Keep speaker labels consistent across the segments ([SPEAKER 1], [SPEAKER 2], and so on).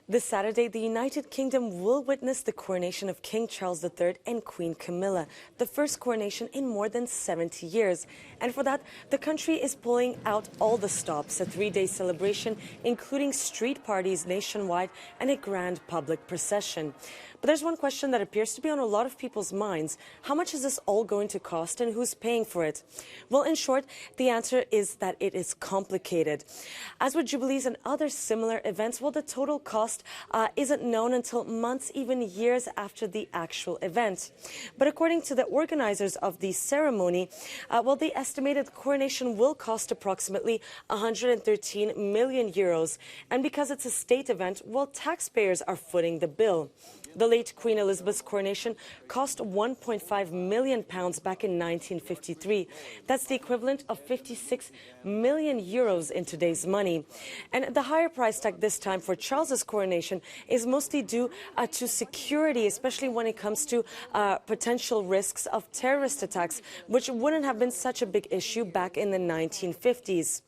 [SPEAKER 1] This Saturday, the United Kingdom will witness the coronation of King Charles III and Queen Camilla, the first coronation in more than 70 years. And for that, the country is pulling out all the stops, a three-day celebration, including street parties nationwide and a grand public procession. But there's one question that appears to be on a lot of people's minds. How much is this all going to cost and who's paying for it? Well, in short, the answer is that it is complicated. As with Jubilees and other similar events, well, the total cost isn't known until months, even years after the actual event. But according to the organizers of the ceremony, well, the estimated coronation will cost approximately 113 million euros. And because it's a state event, well, taxpayers are footing the bill. The late Queen Elizabeth's coronation cost £1.5 million back in 1953. That's the equivalent of 56 million euros in today's money. And the higher price tag this time for Charles's coronation is mostly due to security, especially when it comes to potential risks of terrorist attacks, which wouldn't have been such a big issue back in the 1950s.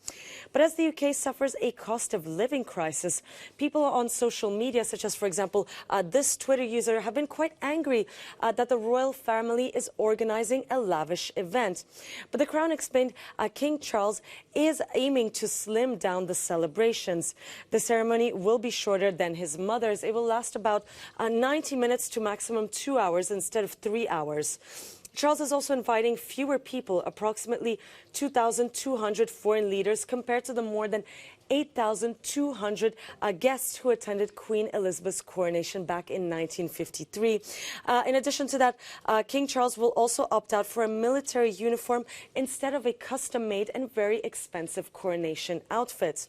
[SPEAKER 1] But as the UK suffers a cost of living crisis, people on social media, such as, for example, this Twitter user, have been quite angry that the royal family is organizing a lavish event. But the Crown explained King Charles is aiming to slim down the celebrations. The ceremony will be shorter than his mother's. It will last about 90 minutes to maximum 2 hours instead of 3 hours. Charles is also inviting fewer people, approximately 2,200 foreign leaders, compared to the more than 8,200 guests who attended Queen Elizabeth's coronation back in 1953. In addition to that, King Charles will also opt out for a military uniform instead of a custom-made and very expensive coronation outfit.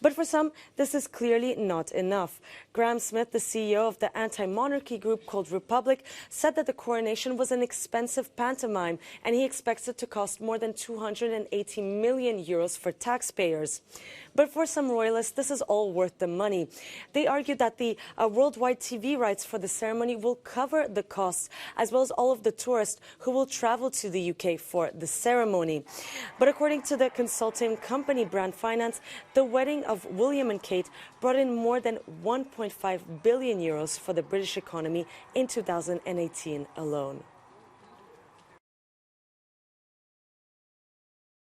[SPEAKER 1] But for some, this is clearly not enough. Graham Smith, the CEO of the anti-monarchy group called Republic, said that the coronation was an expensive pantomime, and he expects it to cost more than 280 million euros for taxpayers. But for some royalists, this is all worth the money. They argue that the worldwide TV rights for the ceremony will cover the costs, as well as all of the tourists who will travel to the UK for the ceremony. But according to the consulting company Brand Finance, the wedding of William and Kate brought in more than 1.5 billion euros for the British economy in 2018 alone.